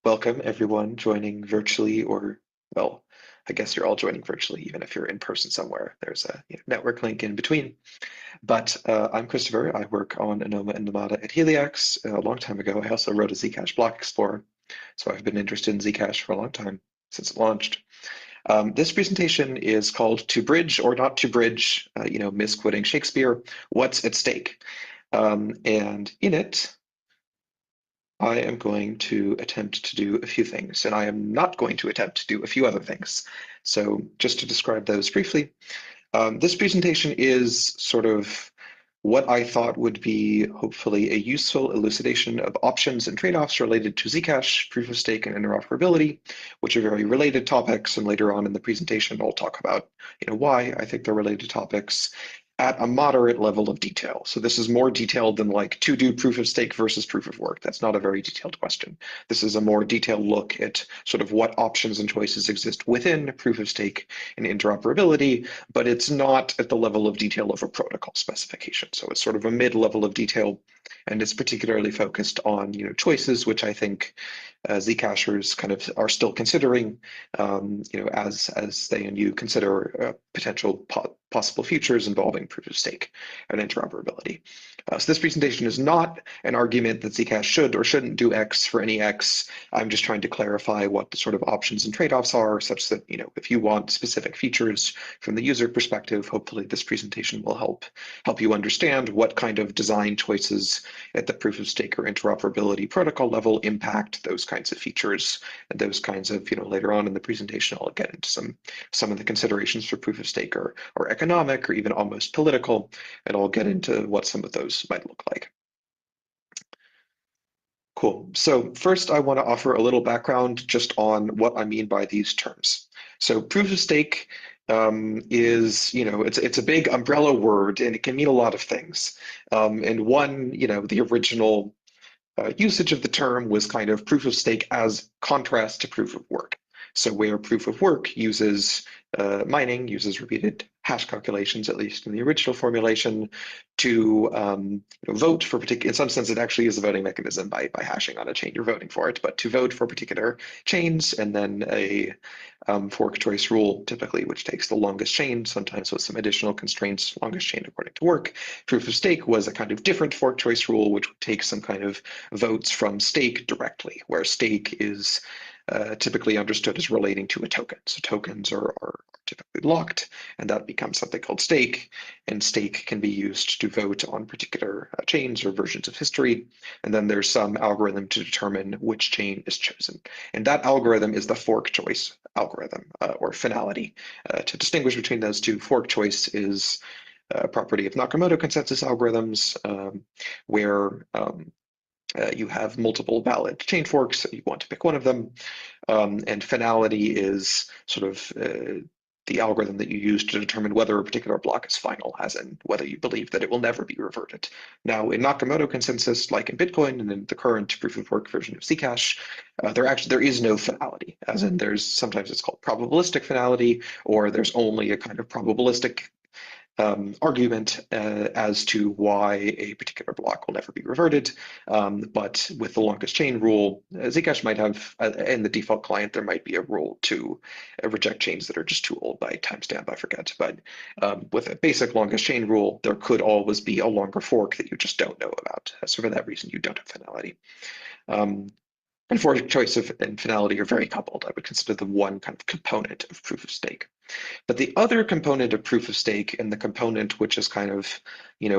Welcome everyone joining virtually well, I guess you're all joining virtually, even if you're in person somewhere. There's a network link in between. But I'm Christopher. I work on Anoma and Namada at Heliax a long time ago. I also wrote a Zcash block explorer. So I've been interested in Zcash for a long time, since it launched. This presentation is called To Bridge or Not to Bridge, misquoting Shakespeare, What's at Stake? And in it, I am going to attempt to do a few things, and I am not going to attempt to do a few other things. So just to describe those briefly, this presentation is sort of what I thought would be hopefully a useful elucidation of options and trade-offs related to Zcash, proof of stake, and interoperability, which are very related topics. And later on in the presentation, I'll talk about why I think they're related topics at a moderate level of detail. So this is more detailed than like to do proof of stake versus proof of work. That's not a very detailed question. This is a more detailed look at sort of what options and choices exist within proof of stake and interoperability, but it's not at the level of detail of a protocol specification. So it's sort of a mid-level of detail, and it's particularly focused on choices, which I think Zcashers kind of are still considering, as they and you consider potential possible futures involving proof of stake and interoperability. So this presentation is not an argument that Zcash should or shouldn't do X for any X. I'm just trying to clarify what the sort of options and trade-offs are, such that if you want specific features from the user perspective, hopefully this presentation will help you understand what kind of design choices at the proof of stake or interoperability protocol level impact those kinds of features and those kinds of later on in the presentation I'll get into some of the considerations for proof of stake or economic or even almost political, and I'll get into what some of those might look like. Cool. So first, I want to offer a little background just on what I mean by these terms. So proof of stake is, it's a big umbrella word, and it can mean a lot of things. And one, the original usage of the term was kind of proof of stake as contrast to proof of work. So where proof of work uses mining, uses repeated hash calculations, at least in the original formulation, to vote for particular, in some sense, it actually is a voting mechanism by hashing on a chain, you're voting for it, but to vote for particular chains, and then a fork choice rule, typically, which takes the longest chain, sometimes with some additional constraints, longest chain according to work. Proof of stake was a kind of different fork choice rule, which would take some kind of votes from stake directly, where stake is typically understood as relating to a token. So tokens are typically locked, and that becomes something called stake, and stake can be used to vote on particular chains or versions of history, and then there's some algorithm to determine which chain is chosen. And that algorithm is the fork choice algorithm, or finality. To distinguish between those two, fork choice is a property of Nakamoto consensus algorithms, where you have multiple valid chain forks. You want to pick one of them. And finality is sort of the algorithm that you use to determine whether a particular block is final, as in whether you believe that it will never be reverted. Now, in Nakamoto consensus, like in Bitcoin and in the current proof of work version of Zcash, there is no finality, as in sometimes it's called probabilistic finality, or there's only a kind of probabilistic argument as to why a particular block will never be reverted. But with the longest chain rule, Zcash might have, in the default client, there might be a rule to reject chains that are just too old by timestamp, I forget. But with a basic longest chain rule, there could always be a longer fork that you just don't know about. So for that reason, you don't have finality. And fork choice and finality are very coupled. I would consider them one kind of component of proof of stake. But the other component of proof of stake, and the component which has kind of,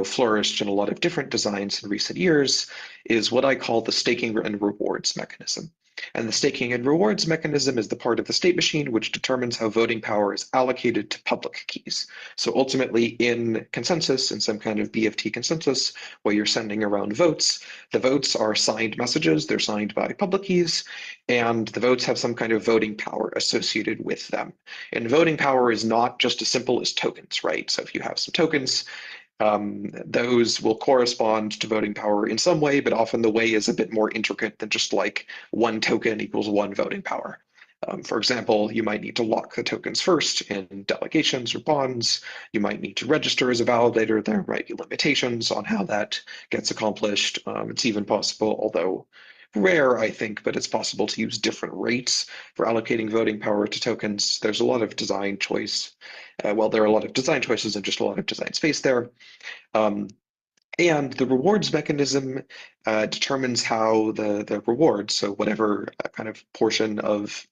flourished in a lot of different designs in recent years, is what I call the staking and rewards mechanism. And the staking and rewards mechanism is the part of the state machine which determines how voting power is allocated to public keys. So ultimately, in consensus, in some kind of BFT consensus, where you're sending around votes, the votes are signed messages, they're signed by public keys, and the votes have some kind of voting power associated with them. And voting power is not just as simple as tokens, right? So if you have some tokens, those will correspond to voting power in some way, but often the way is a bit more intricate than just like one token equals one voting power. For example, you might need to lock the tokens first in delegations or bonds. You might need to register as a validator. There might be limitations on how that gets accomplished. It's even possible, although rare, I think, but it's possible to use different rates for allocating voting power to tokens. There's a lot of design choice. Well, there are a lot of design choices and just a lot of design space there. And the rewards mechanism determines how the rewards, so whatever kind of portion of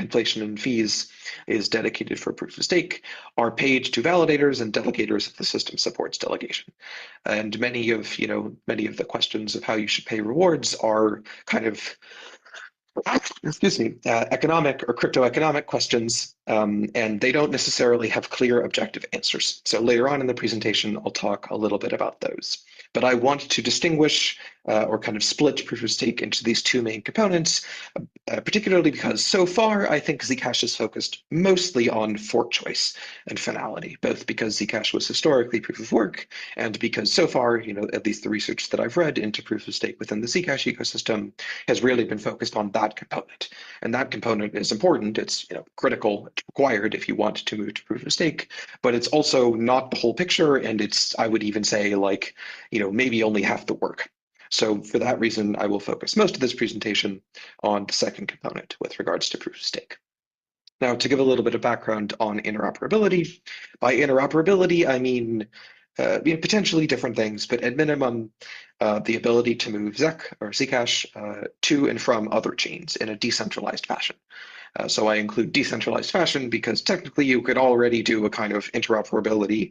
inflation and fees is dedicated for proof of stake, are paid to validators and delegators if the system supports delegation. And many of the questions of how you should pay rewards are kind of economic or crypto economic questions, and they don't necessarily have clear objective answers. So later on in the presentation, I'll talk a little bit about those. But I want to distinguish or kind of split proof of stake into these two main components, particularly because so far I think Zcash is focused mostly on fork choice and finality, both because Zcash was historically proof of work and because so far, at least the research that I've read into proof of stake within the Zcash ecosystem has really been focused on that component. And that component is important. It's critical, it's required if you want to move to proof of stake, but it's also not the whole picture. And it's, I would even say, like, maybe only half the work. So for that reason, I will focus most of this presentation on the second component with regards to proof of stake. Now, to give a little bit of background on interoperability, by interoperability, I mean potentially different things, but at minimum, the ability to move Zec or Zcash to and from other chains in a decentralized fashion. So I include decentralized fashion because technically you could already do a kind of interoperability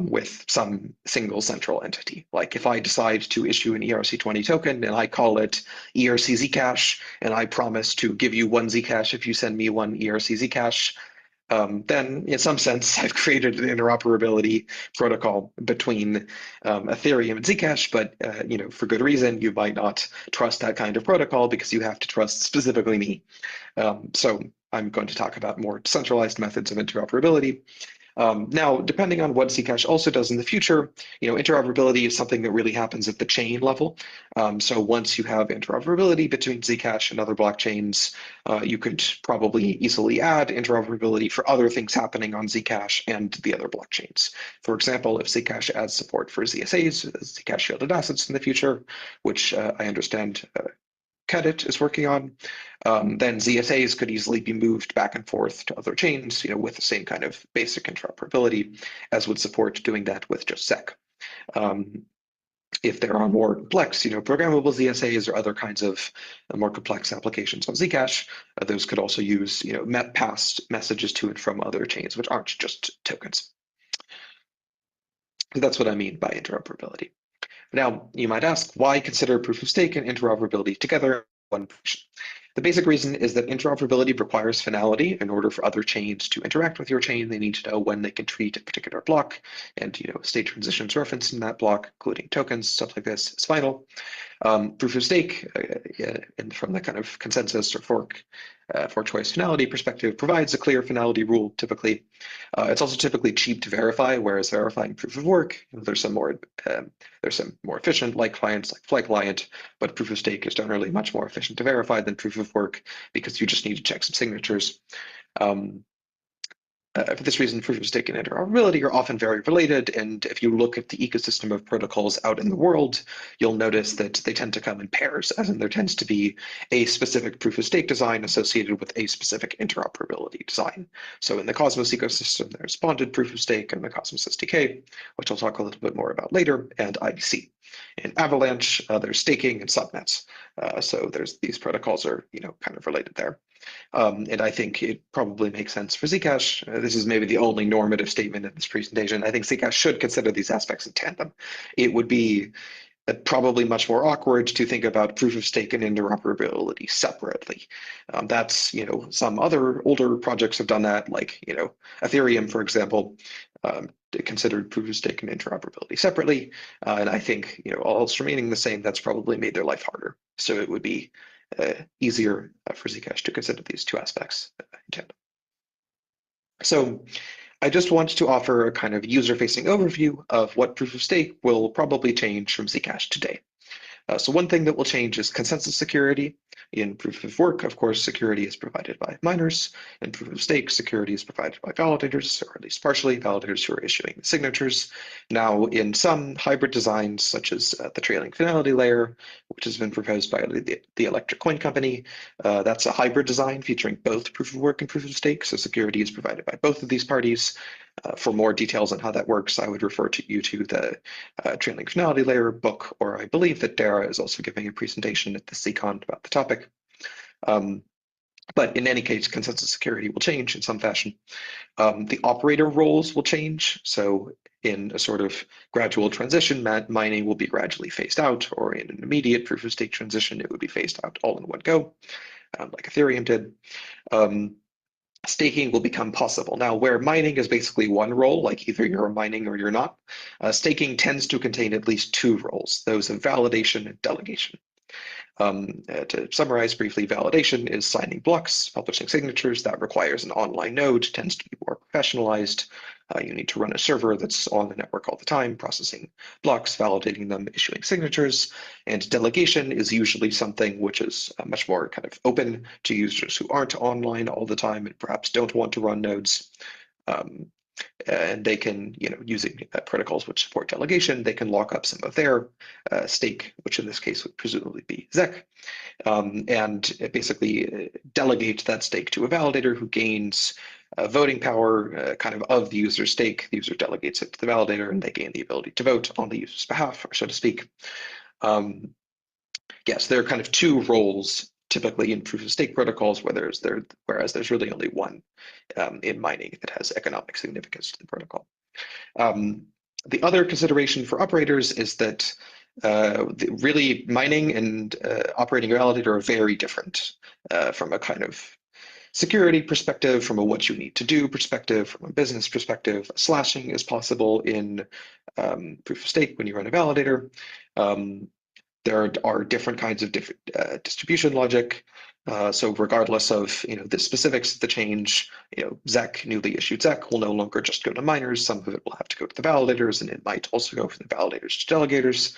with some single central entity. Like if I decide to issue an ERC20 token and I call it ERC Zcash, and I promise to give you one Zcash if you send me one ERC Zcash, then in some sense, I've created an interoperability protocol between Ethereum and Zcash, but for good reason, you might not trust that kind of protocol because you have to trust specifically me. So I'm going to talk about more centralized methods of interoperability. Now, depending on what Zcash also does in the future, interoperability is something that really happens at the chain level. So once you have interoperability between Zcash and other blockchains, you could probably easily add interoperability for other things happening on Zcash and the other blockchains. For example, if Zcash adds support for ZSAs, Zcash shielded assets in the future, which I understand Kedit is working on, then ZSAs could easily be moved back and forth to other chains, with the same kind of basic interoperability as would support doing that with just Zec. If there are more complex, programmable ZSAs or other kinds of more complex applications on Zcash, those could also use, pass messages to and from other chains, which aren't just tokens. So that's what I mean by interoperability. Now, you might ask, why consider proof of stake and interoperability together in one function? The basic reason is that interoperability requires finality. In order for other chains to interact with your chain, they need to know when they can treat a particular block, and state transitions referenced in that block, including tokens, stuff like this, is final. Proof of stake, and from the kind of consensus or fork choice finality perspective, provides a clear finality rule typically. It's also typically cheap to verify, whereas verifying proof of work, there's some more efficient like clients like Fly Client, but proof of stake is generally much more efficient to verify than proof of work because you just need to check some signatures. For this reason, proof of stake and interoperability are often very related, and if you look at the ecosystem of protocols out in the world, you'll notice that they tend to come in pairs, as in there tends to be a specific proof of stake design associated with a specific interoperability design. So in the Cosmos ecosystem, there's bonded proof of stake and the Cosmos SDK, which I'll talk a little bit more about later, and IBC. In Avalanche, there's staking and subnets. So these protocols are kind of related there. And I think it probably makes sense for Zcash. This is maybe the only normative statement in this presentation. I think Zcash should consider these aspects in tandem. It would be probably much more awkward to think about proof of stake and interoperability separately. That's, some other older projects have done that, like, Ethereum, for example, considered proof of stake and interoperability separately. And I think, all else remaining the same, that's probably made their life harder. So it would be easier for Zcash to consider these two aspects in tandem. So I just want to offer a kind of user-facing overview of what proof of stake will probably change from Zcash today. So one thing that will change is consensus security. In proof of work, of course, security is provided by miners. In proof of stake, security is provided by validators, or at least partially validators who are issuing the signatures. Now, in some hybrid designs, such as the trailing finality layer, which has been proposed by the Electric Coin Company, that's a hybrid design featuring both proof of work and proof of stake, so security is provided by both of these parties. For more details on how that works, I would refer you to the trailing finality layer book, or I believe that Dara is also giving a presentation at the ZCon about the topic. But in any case, consensus security will change in some fashion. The operator roles will change. So in a sort of gradual transition, mining will be gradually phased out, or in an immediate proof of stake transition, it would be phased out all in one go, like Ethereum did. Staking will become possible. Now, where mining is basically one role, like either you're mining or you're not, staking tends to contain at least two roles, those of validation and delegation. To summarize briefly, validation is signing blocks, publishing signatures. That requires an online node, tends to be more professionalized. You need to run a server that's on the network all the time, processing blocks, validating them, issuing signatures. And delegation is usually something which is much more kind of open to users who aren't online all the time and perhaps don't want to run nodes. And they can, using protocols which support delegation, they can lock up some of their stake, which in this case would presumably be Zec, and basically delegate that stake to a validator who gains voting power kind of the user's stake. The user delegates it to the validator, and they gain the ability to vote on the user's behalf, so to speak. Yes, there are kind of two roles typically in proof of stake protocols, whereas there's really only one in mining that has economic significance to the protocol. The other consideration for operators is that really mining and operating a validator are very different from a kind of security perspective, from a what you need to do perspective, from a business perspective. Slashing is possible in proof of stake when you run a validator. There are different kinds of distribution logic. So regardless of the specifics of the change, Zec, newly issued Zec, will no longer just go to miners. Some of it will have to go to the validators, and it might also go from the validators to delegators.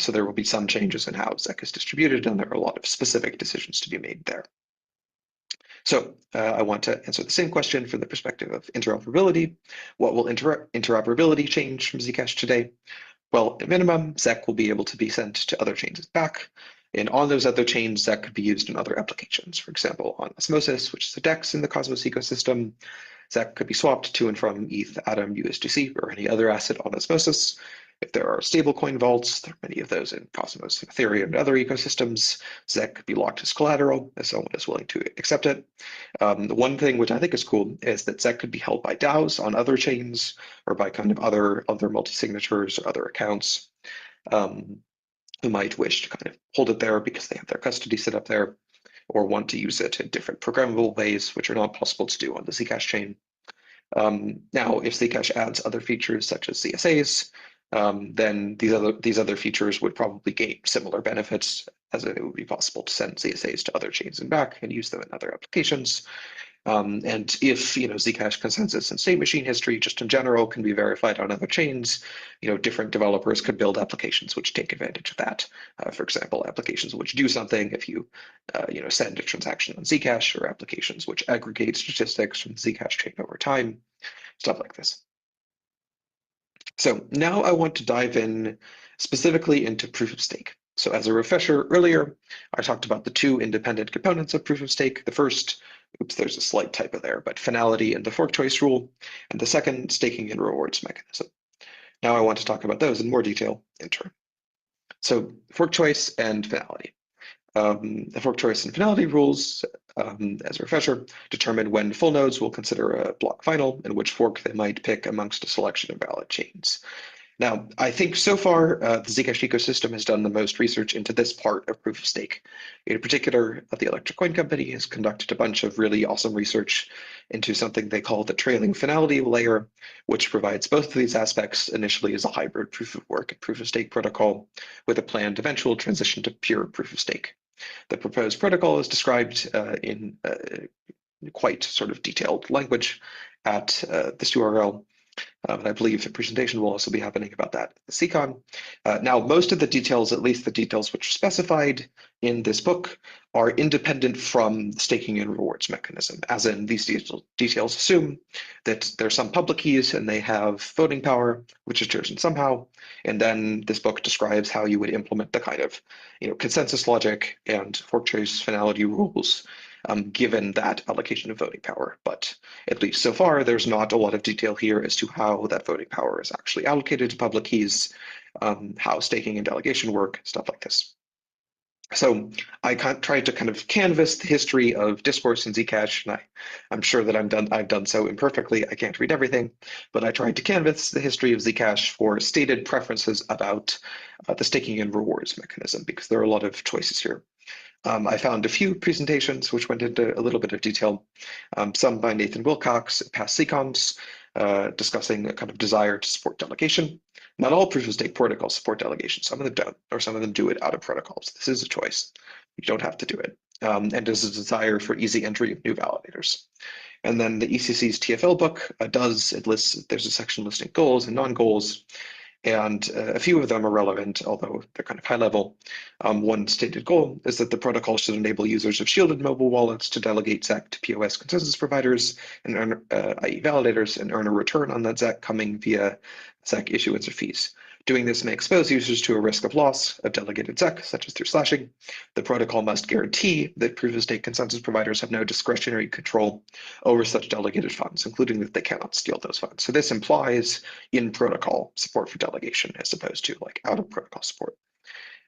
So there will be some changes in how Zec is distributed, and there are a lot of specific decisions to be made there. So I want to answer the same question from the perspective of interoperability. What will interoperability change from Zcash today? Well, at minimum, Zec will be able to be sent to other chains as back. And on those other chains, Zec could be used in other applications. For example, on Osmosis, which is a DEX in the Cosmos ecosystem, Zec could be swapped to and from ETH, Atom, USDC, or any other asset on Osmosis. If there are stablecoin vaults, there are many of those in Cosmos, Ethereum, and other ecosystems. Zec could be locked as collateral if someone is willing to accept it. The one thing which I think is cool is that Zec could be held by DAOs on other chains or by kind of other multi-signatures or other accounts who might wish to kind of hold it there because they have their custody set up there or want to use it in different programmable ways, which are not possible to do on the Zcash chain. Now, if Zcash adds other features such as CSAs, then these other features would probably gain similar benefits, as it would be possible to send CSAs to other chains and back and use them in other applications. And if Zcash consensus and state machine history, just in general, can be verified on other chains, different developers could build applications which take advantage of that. For example, applications which do something if you send a transaction on Zcash, or applications which aggregate statistics from the Zcash chain over time, stuff like this. So now I want to dive in specifically into proof of stake. So as a refresher earlier, I talked about the two independent components of proof of stake. The first, oops, there's a slight typo there, but finality and the fork choice rule, and the second, staking and rewards mechanism. Now I want to talk about those in more detail in turn. So fork choice and finality. The fork choice and finality rules, as a refresher, determine when full nodes will consider a block final and which fork they might pick amongst a selection of valid chains. Now, I think so far the Zcash ecosystem has done the most research into this part of proof of stake. In particular, the Electric Coin Company has conducted a bunch of really awesome research into something they call the trailing finality layer, which provides both of these aspects initially as a hybrid proof of work and proof of stake protocol with a planned eventual transition to pure proof of stake. The proposed protocol is described in quite sort of detailed language at this URL. And I believe a presentation will also be happening about that at ZCon. Now, most of the details, at least the details which are specified in this book, are independent from the staking and rewards mechanism, as in these details assume that there's some public keys and they have voting power, which is chosen somehow. And then this book describes how you would implement the kind of consensus logic and fork trace finality rules given that allocation of voting power. But at least so far, there's not a lot of detail here as to how that voting power is actually allocated to public keys, how staking and delegation work, stuff like this. So I tried to kind of canvas the history of discourse in Zcash, and I'm sure that I've done so imperfectly. I can't read everything, but I tried to canvas the history of Zcash for stated preferences about the staking and rewards mechanism, because there are a lot of choices here. I found a few presentations which went into a little bit of detail, some by Nathan Wilcox at past ZCons, discussing a kind of desire to support delegation. Not all proof-of-stake protocols support delegation. Some of them don't, or some of them do it out of protocols. This is a choice. You don't have to do it. And there's a desire for easy entry of new validators. And then the ECC's TFL book there's a section listing goals and non-goals, and a few of them are relevant, although they're kind of high level. One stated goal is that the protocol should enable users of shielded mobile wallets to delegate ZEC to POS consensus providers, and earn, i.e. validators, and earn a return on that ZEC coming via ZEC issuance or fees. Doing this may expose users to a risk of loss of delegated ZEC, such as through slashing. The protocol must guarantee that proof-of-stake consensus providers have no discretionary control over such delegated funds, including that they cannot steal those funds. So this implies in-protocol support for delegation as opposed to like out-of-protocol support.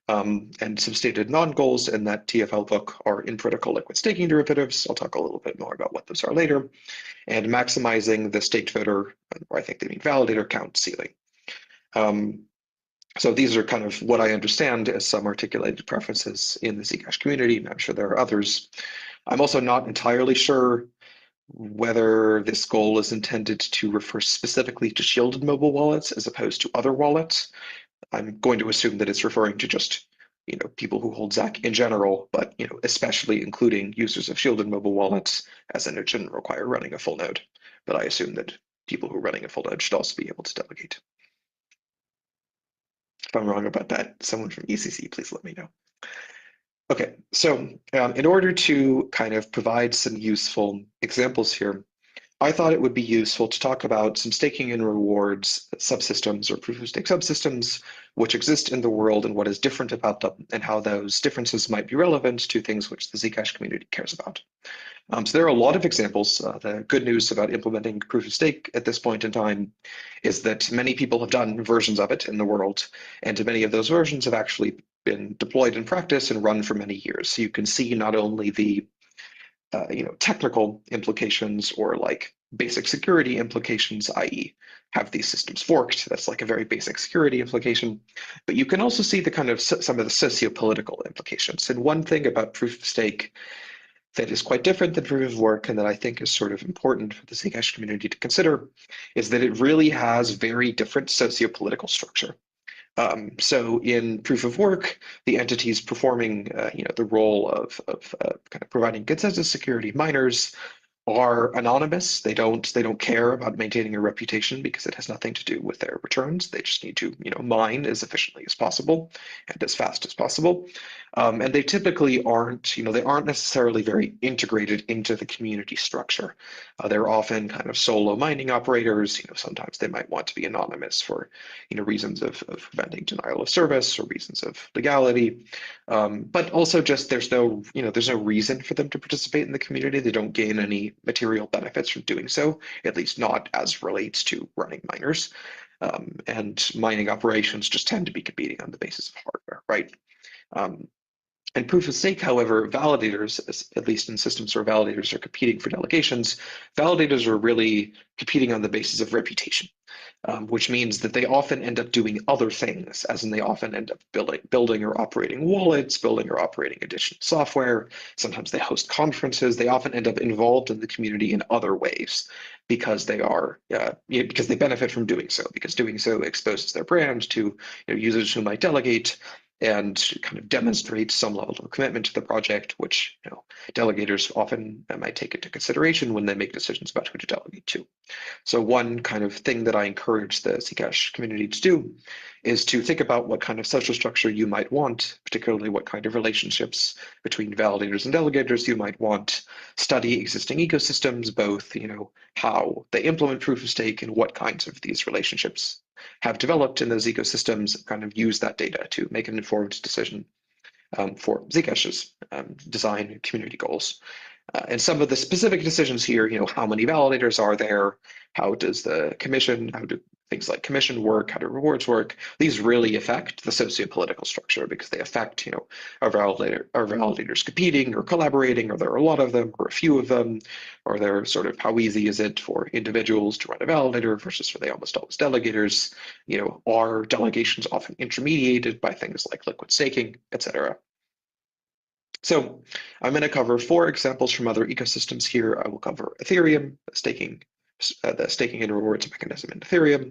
And some stated non-goals in that TFL book are in-protocol liquid staking derivatives. I'll talk a little bit more about what those are later. And maximizing the staked voter, or I think they mean validator count ceiling. So these are kind of what I understand as some articulated preferences in the Zcash community, and I'm sure there are others. I'm also not entirely sure whether this goal is intended to refer specifically to shielded mobile wallets as opposed to other wallets. I'm going to assume that it's referring to just people who hold ZAC in general, but especially including users of shielded mobile wallets, as in it shouldn't require running a full node. But I assume that people who are running a full node should also be able to delegate. If I'm wrong about that, someone from ECC, please let me know. Okay, so in order to kind of provide some useful examples here, I thought it would be useful to talk about some staking and rewards subsystems or proof-of-stake subsystems which exist in the world and what is different about them and how those differences might be relevant to things which the Zcash community cares about. So there are a lot of examples. The good news about implementing proof-of-stake at this point in time is that many people have done versions of it in the world, and many of those versions have actually been deployed in practice and run for many years. So you can see not only the technical implications or like basic security implications, i.e. have these systems forked. That's like a very basic security implication. But you can also see the kind of some of the socio-political implications. And one thing about proof of stake that is quite different than proof of work and that I think is sort of important for the Zcash community to consider is that it really has very different socio-political structure. So in proof of work, the entities performing the role of kind of providing consensus security miners are anonymous. They don't care about maintaining a reputation because it has nothing to do with their returns. They just need to mine as efficiently as possible and as fast as possible. And they typically aren't necessarily very integrated into the community structure. They're often kind of solo mining operators. Sometimes they might want to be anonymous for reasons of preventing denial of service or reasons of legality. But also just there's no reason for them to participate in the community. They don't gain any material benefits from doing so, at least not as relates to running miners. And mining operations just tend to be competing on the basis of hardware, right? And proof of stake, however, validators, at least in systems where validators are competing for delegations, validators are really competing on the basis of reputation, which means that they often end up doing other things, as in they often end up building or operating wallets, building or operating additional software. Sometimes they host conferences. They often end up involved in the community in other ways because they are because they benefit from doing so, because doing so exposes their brand to users who might delegate. and kind of demonstrate some level of commitment to the project, which delegators often might take into consideration when they make decisions about who to delegate to. So one kind of thing that I encourage the Zcash community to do is to think about what kind of social structure you might want, particularly what kind of relationships between validators and delegators you might want, study existing ecosystems, both how they implement proof of stake and what kinds of these relationships have developed in those ecosystems, kind of use that data to make an informed decision for Zcash's design and community goals. And some of the specific decisions here, how many validators are there? How does the commission, how do things like commission work? How do rewards work? These really affect the socio-political structure because they affect, are validators competing or collaborating? Are there a lot of them or a few of them? Or they're sort of, how easy is it for individuals to run a validator versus are they almost always delegators? Are delegations often intermediated by things like liquid staking, etc.? So I'm going to cover 4 examples from other ecosystems here. I will cover Ethereum, the staking and rewards mechanism in Ethereum.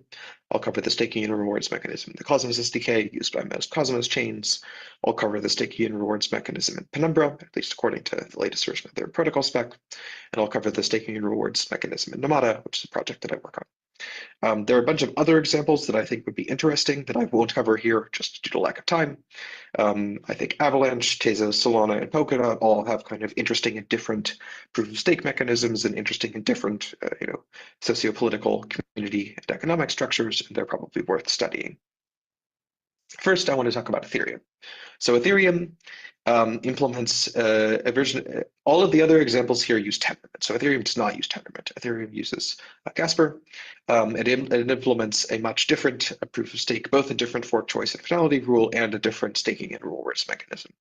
I'll cover the staking and rewards mechanism in the Cosmos SDK used by most Cosmos chains. I'll cover the staking and rewards mechanism in Penumbra, at least according to the latest version of their protocol spec. And I'll cover the staking and rewards mechanism in Namada, which is a project that I work on. There are a bunch of other examples that I think would be interesting that I won't cover here just due to lack of time. I think Avalanche, Tezos, Solana, and Polkadot all have kind of interesting and different proof of stake mechanisms and interesting and different, socio-political, community, and economic structures, and they're probably worth studying. First, I want to talk about Ethereum. So Ethereum implements a version. All of the other examples here use Tendermint. So Ethereum does not use Tendermint. Ethereum uses Casper. It implements a much different proof of stake, both a different fork choice and finality rule and a different staking and rewards mechanism.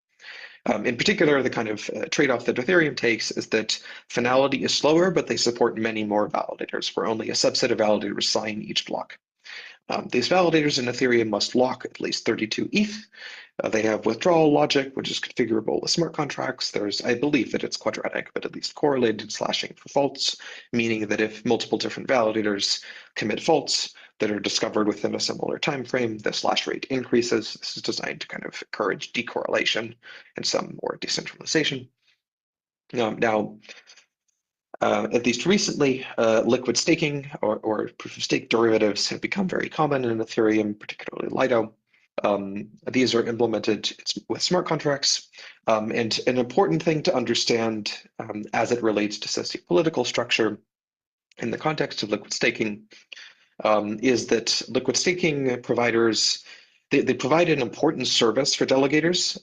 In particular, the kind of trade-off that Ethereum takes is that finality is slower, but they support many more validators, where only a subset of validators sign each block. These validators in Ethereum must lock at least 32 ETH. They have withdrawal logic, which is configurable with smart contracts. I believe that it's quadratic, but at least correlated slashing for faults, meaning that if multiple different validators commit faults that are discovered within a similar time frame, the slash rate increases. This is designed to kind of encourage decorrelation and some more decentralization. Now, at least recently, liquid staking or proof of stake derivatives have become very common in Ethereum, particularly Lido. These are implemented with smart contracts. And an important thing to understand as it relates to socio-political structure in the context of liquid staking is that liquid staking providers, they provide an important service for delegators.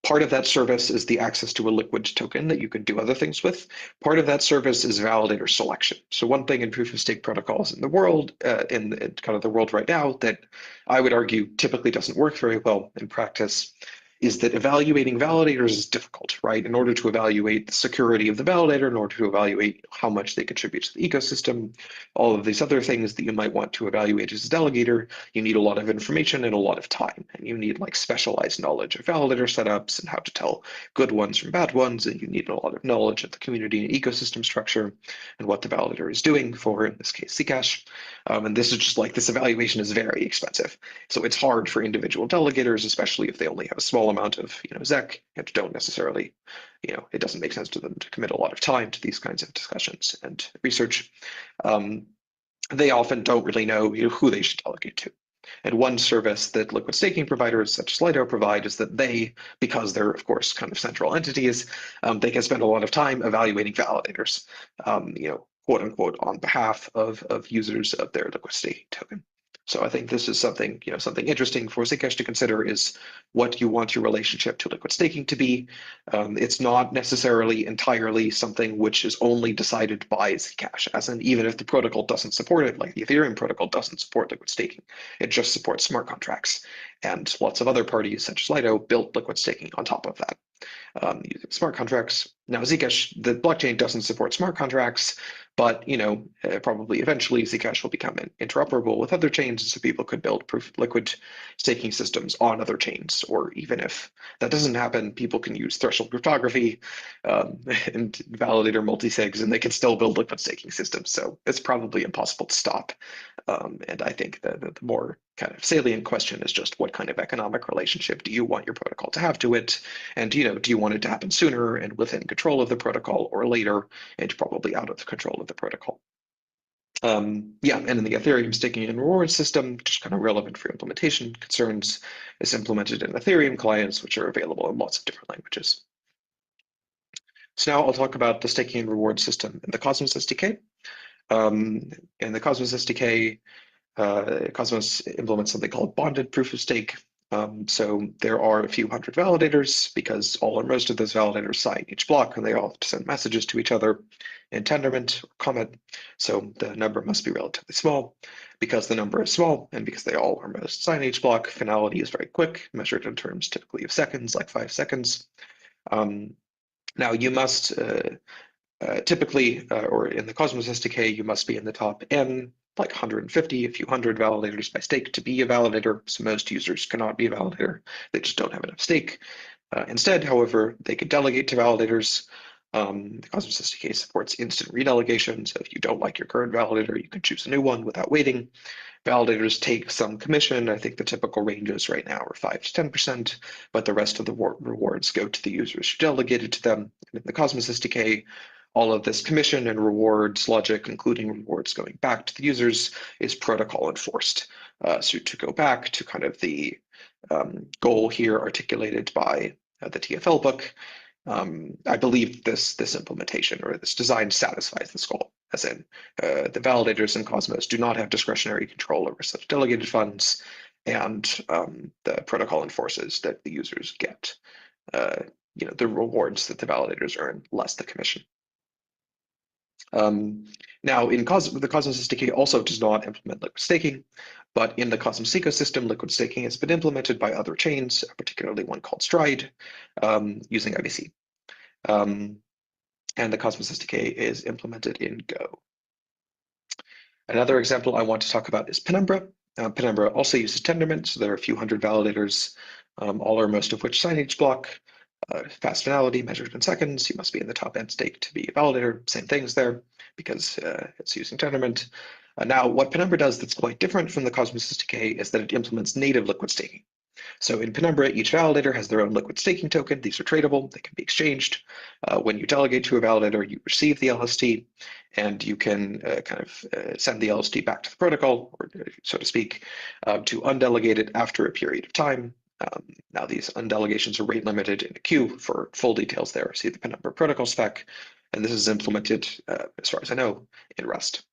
Part of that service is the access to a liquid token that you can do other things with. Part of that service is validator selection. So one thing in proof of stake protocols in the world, in kind of the world right now, that I would argue typically doesn't work very well in practice is that evaluating validators is difficult, right? In order to evaluate the security of the validator, in order to evaluate how much they contribute to the ecosystem, all of these other things that you might want to evaluate as a delegator, you need a lot of information and a lot of time. And you need like specialized knowledge of validator setups and how to tell good ones from bad ones. And you need a lot of knowledge of the community and ecosystem structure and what the validator is doing for, in this case, Zcash. And this is just like, this evaluation is very expensive. So it's hard for individual delegators, especially if they only have a small amount of ZEC and don't necessarily, it doesn't make sense to them to commit a lot of time to these kinds of discussions and research. They often don't really know who they should delegate to. And one service that liquid staking providers such as Lido provide is that they, because they're of course kind of central entities, they can spend a lot of time evaluating validators, quote unquote, on behalf of users of their liquid staking token. So I think this is something, something interesting for Zcash to consider is what you want your relationship to liquid staking to be. It's not necessarily entirely something which is only decided by Zcash, as in even if the protocol doesn't support it, like the Ethereum protocol doesn't support liquid staking, it just supports smart contracts. And lots of other parties, such as Lido, built liquid staking on top of that. Using smart contracts. Now, Zcash, the blockchain doesn't support smart contracts, but probably eventually Zcash will become interoperable with other chains, so people could build proof liquid staking systems on other chains. Or even if that doesn't happen, people can use threshold cryptography and validator multisigs, and they can still build liquid staking systems. So it's probably impossible to stop. And I think that the more kind of salient question is just what kind of economic relationship do you want your protocol to have to it? And, do you want it to happen sooner and within control of the protocol, or later and probably out of the control of the protocol? Yeah, and in the Ethereum staking and reward system, just kind of relevant for implementation concerns, is implemented in Ethereum clients, which are available in lots of different languages. So now I'll talk about the staking and reward system in the Cosmos SDK. In the Cosmos SDK, Cosmos implements something called bonded proof of stake. So there are a few hundred validators because all or most of those validators sign each block, and they all have to send messages to each other in Tendermint or comment. So the number must be relatively small. Because the number is small and because they all or most sign each block, finality is very quick, measured in terms typically of seconds, like 5 seconds. Now you must typically, or in the Cosmos SDK, you must be in the top N, like 150, a few hundred validators by stake to be a validator. So most users cannot be a validator. They just don't have enough stake. Instead, however, they could delegate to validators. The Cosmos SDK supports instant redelegation. So if you don't like your current validator, you can choose a new one without waiting. Validators take some commission. I think the typical ranges right now are 5 to 10%, but the rest of the rewards go to the users who delegated to them. And in the Cosmos SDK, all of this commission and rewards logic, including rewards going back to the users, is protocol enforced. So to go back to kind of the goal here articulated by the TFL book, I believe this implementation or this design satisfies this goal, as in the validators in Cosmos do not have discretionary control over such delegated funds, and the protocol enforces that the users get the rewards that the validators earn less the commission. Now, the Cosmos SDK also does not implement liquid staking, but in the Cosmos ecosystem, liquid staking has been implemented by other chains, particularly one called Stride, using IBC. And the Cosmos SDK is implemented in Go. Another example I want to talk about is Penumbra. Penumbra also uses Tendermint, so there are a few hundred validators, all or most of which sign each block. Fast finality measured in seconds. You must be in the top end stake to be a validator. Same things there because it's using Tendermint. Now, what Penumbra does that's quite different from the Cosmos SDK is that it implements native liquid staking. So in Penumbra, each validator has their own liquid staking token. These are tradable. They can be exchanged. When you delegate to a validator, you receive the LST, and you can send the LST back to the protocol, or so to speak, to undelegate it after a period of time. Now, these undelegations are rate limited in a queue. For full details there, see the Penumbra protocol spec, and this is implemented, as far as I know, in Rust.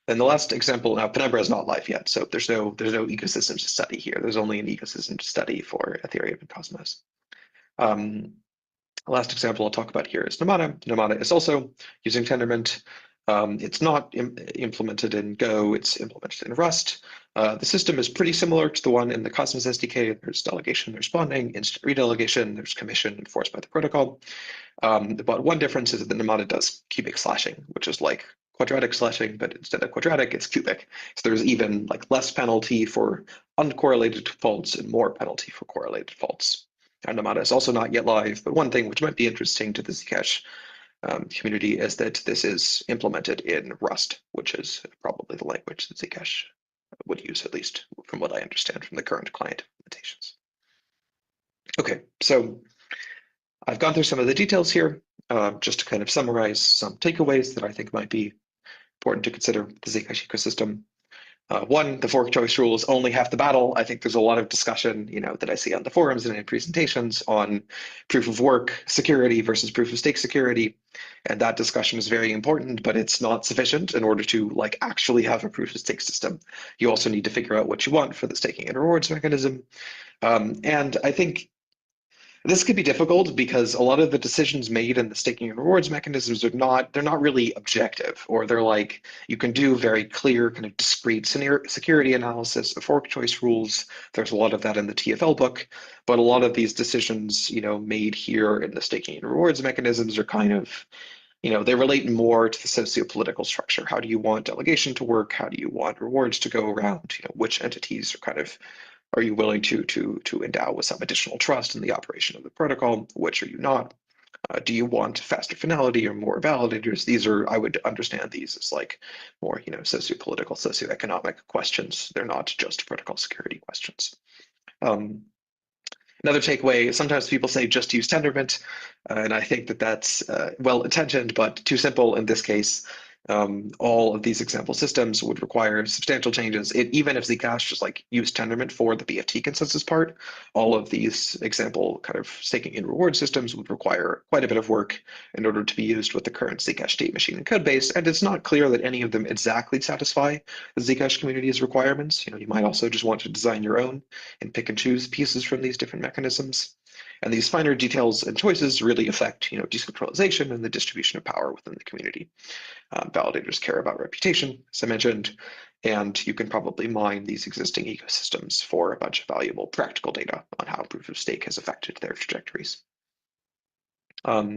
And the last example, now Penumbra is not live yet, so there's no ecosystem to study here. There's only an ecosystem to study for Ethereum and Cosmos. The last example I'll talk about here is Namada. Namada is also using Tendermint. It's not implemented in Go, it's implemented in Rust. The system is pretty similar to the one in the Cosmos SDK. There's delegation, there's bonding, instant redelegation, there's commission enforced by the protocol. But one difference is that Namada does cubic slashing, which is like quadratic slashing, but instead of quadratic, it's cubic. So there's even like less penalty for uncorrelated faults and more penalty for correlated faults. And Namada is also not yet live, but one thing which might be interesting to the Zcash community is that this is implemented in Rust, which is probably the language that Zcash would use, at least from what I understand from the current client implementations. Okay, so I've gone through some of the details here, just to kind of summarize some takeaways that I think might be important to consider with the Zcash ecosystem. One, the fork choice rule is only half the battle. I think there's a lot of discussion, that I see on the forums and in presentations on proof of work security versus proof of stake security. And that discussion is very important, but it's not sufficient in order to actually have a proof of stake system. You also need to figure out what you want for the staking and rewards mechanism. And I think this could be difficult because a lot of the decisions made in the staking and rewards mechanisms they're not really objective, or they're you can do very clear kind of discrete security analysis of fork choice rules. There's a lot of that in the TFL book, but a lot of these decisions, made here in the staking and rewards mechanisms are kind of, they relate more to the socio-political structure. How do you want delegation to work? How do you want rewards to go around? Which entities are you willing to endow with some additional trust in the operation of the protocol? Which are you not? Do you want faster finality or more validators? These are, I would understand these as like more, socio-political, socioeconomic questions. They're not just protocol security questions. Another takeaway, sometimes people say just use Tendermint, and I think that that's well-intentioned, but too simple in this case. All of these example systems would require substantial changes. Even if Zcash just like used Tendermint for the BFT consensus part, all of these example kind of staking and reward systems would require quite a bit of work in order to be used with the current Zcash state machine and code base. And it's not clear that any of them exactly satisfy the Zcash community's requirements. You might also just want to design your own and pick and choose pieces from these different mechanisms. And these finer details and choices really affect, decentralization and the distribution of power within the community. Validators care about reputation, as I mentioned, and you can probably mine these existing ecosystems for a bunch of valuable practical data on how proof of stake has affected their trajectories.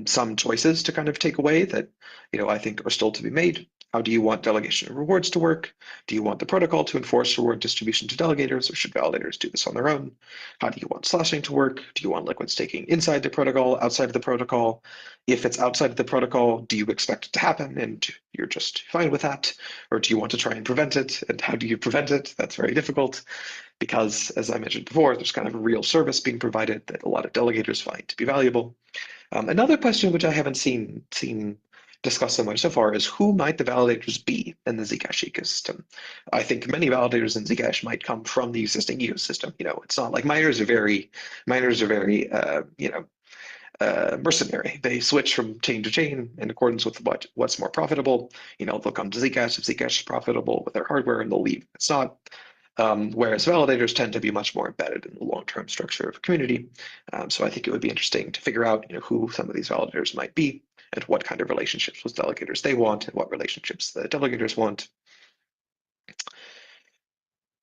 Some choices to kind of take away that, I think are still to be made. How do you want delegation of rewards to work? Do you want the protocol to enforce reward distribution to delegators, or should validators do this on their own? How do you want slashing to work? Do you want liquid staking inside the protocol, outside of the protocol? If it's outside of the protocol, do you expect it to happen and you're just fine with that? Or do you want to try and prevent it? And how do you prevent it? That's very difficult because, as I mentioned before, there's kind of a real service being provided that a lot of delegators find to be valuable. Another question which I haven't seen discussed so much so far is who might the validators be in the Zcash ecosystem? I think many validators in Zcash might come from the existing ecosystem. It's not like miners are very mercenary. They switch from chain to chain in accordance with what's more profitable. They'll come to Zcash if Zcash is profitable with their hardware and they'll leave. It's not. Whereas validators tend to be much more embedded in the long-term structure of a community. So I think it would be interesting to figure out who some of these validators might be and what kind of relationships with delegators they want and what relationships the delegators want.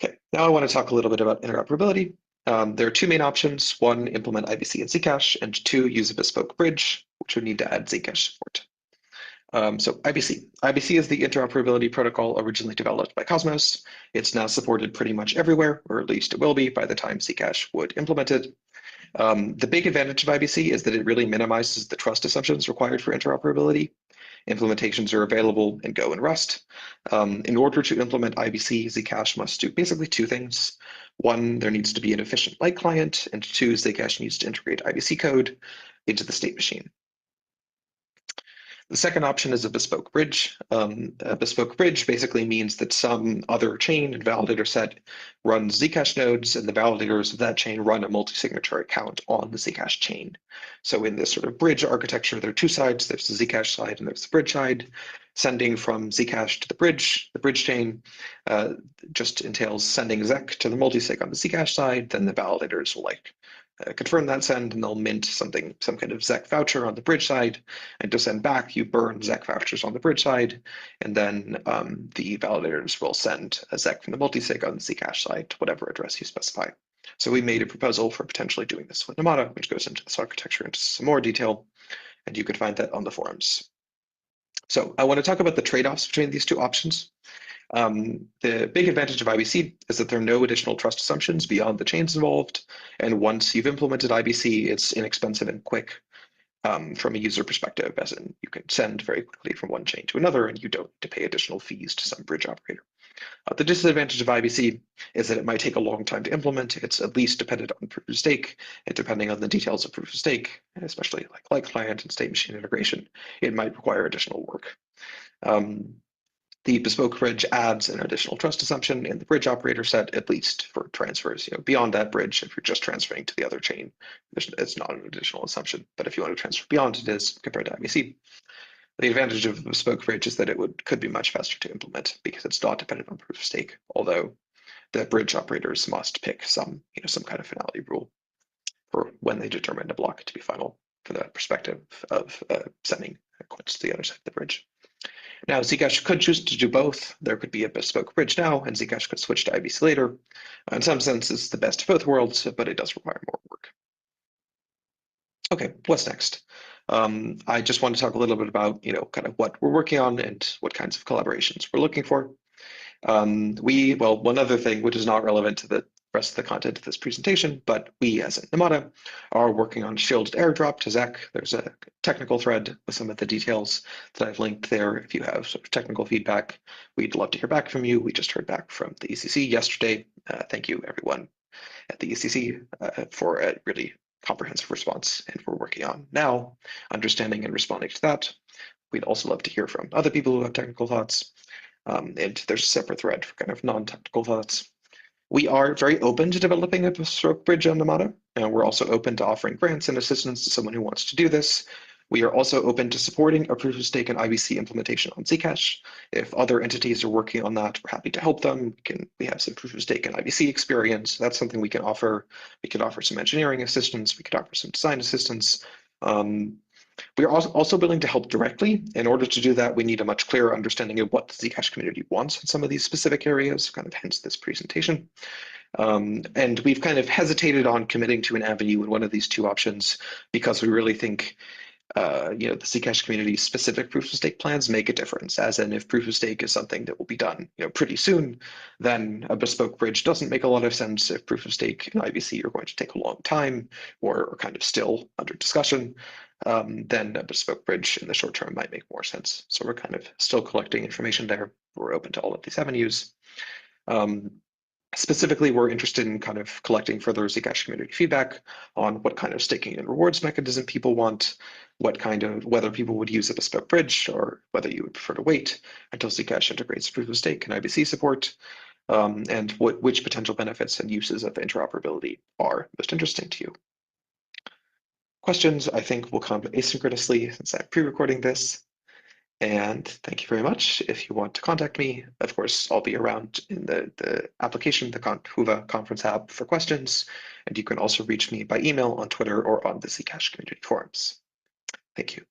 Okay, now I want to talk a little bit about interoperability. There are two main options. One, implement IBC and Zcash, and two, use a bespoke bridge, which would need to add Zcash support. So IBC. IBC is the interoperability protocol originally developed by Cosmos. It's now supported pretty much everywhere, or at least it will be by the time Zcash would implement it. The big advantage of IBC is that it really minimizes the trust assumptions required for interoperability. Implementations are available in Go and Rust. In order to implement IBC, Zcash must do basically two things. One, there needs to be an efficient light client, and two, Zcash needs to integrate IBC code into the state machine. The second option is a bespoke bridge. A bespoke bridge basically means that some other chain and validator set runs Zcash nodes, and the validators of that chain run a multi-signature account on the Zcash chain. So in this sort of bridge architecture, there are two sides. There's the Zcash side and there's the bridge side. Sending from Zcash to the bridge chain just entails sending Zec to the multi-sig on the Zcash side. Then the validators will confirm that send, and they'll mint some kind of Zec voucher on the bridge side. And to send back, you burn Zec vouchers on the bridge side, and then the validators will send a Zec from the multisig on the Zcash side to whatever address you specify. So we made a proposal for potentially doing this with Namada, which goes into this architecture into some more detail, and you can find that on the forums. So I want to talk about the trade-offs between these two options. The big advantage of IBC is that there are no additional trust assumptions beyond the chains involved. And once you've implemented IBC, it's inexpensive and quick from a user perspective, as in you can send very quickly from one chain to another and you don't need to pay additional fees to some bridge operator. The disadvantage of IBC is that it might take a long time to implement. It's at least dependent on proof of stake, and depending on the details of proof of stake, especially like light client and state machine integration, it might require additional work. The bespoke bridge adds an additional trust assumption in the bridge operator set, at least for transfers. Beyond that bridge, if you're just transferring to the other chain, it's not an additional assumption. But if you want to transfer beyond, it is compared to IBC. The advantage of the bespoke bridge is that it could be much faster to implement because it's not dependent on proof of stake. Although the bridge operators must pick some kind of finality rule for when they determine a block to be final for the perspective of sending coins to the other side of the bridge. Now, Zcash could choose to do both. There could be a bespoke bridge now, and Zcash could switch to IBC later. In some sense, it's the best of both worlds, but it does require more work. Okay, what's next? I just want to talk a little bit about, kind of what we're working on and what kinds of collaborations we're looking for. One other thing, which is not relevant to the rest of the content of this presentation, but we as Namada are working on shielded airdrop to Zec. There's a technical thread with some of the details that I've linked there. If you have sort of technical feedback, we'd love to hear back from you. We just heard back from the ECC yesterday. Thank you, everyone at the ECC, for a really comprehensive response, and we're working on now understanding and responding to that. We'd also love to hear from other people who have technical thoughts, and there's a separate thread for kind of non-technical thoughts. We are very open to developing a bespoke bridge on Namada, and we're also open to offering grants and assistance to someone who wants to do this. We are also open to supporting a proof-of-stake and IBC implementation on Zcash. If other entities are working on that, we're happy to help them. We have some proof-of-stake and IBC experience. That's something we can offer. We could offer some engineering assistance. We could offer some design assistance. We are also willing to help directly. In order to do that, we need a much clearer understanding of what the Zcash community wants in some of these specific areas, kind of hence this presentation. And we've kind of hesitated on committing to an avenue in one of these two options because we really think the Zcash community's specific proof-of-stake plans make a difference, as in if proof-of-stake is something that will be done pretty soon, then a bespoke bridge doesn't make a lot of sense. If proof-of-stake and IBC are going to take a long time or kind of still under discussion, then a bespoke bridge in the short term might make more sense. So we're kind of still collecting information there. We're open to all of these avenues. Specifically, we're interested in kind of collecting further Zcash community feedback on what kind of staking and rewards mechanism people want, whether people would use a bespoke bridge or whether you would prefer to wait until Zcash integrates proof of stake and IBC support, and which potential benefits and uses of interoperability are most interesting to you. Questions, I think, will come asynchronously since I'm pre-recording this. And thank you very much. If you want to contact me, of course, I'll be around in the application, the Huva conference app for questions. And you can also reach me by email, on Twitter, or on the Zcash community forums. Thank you.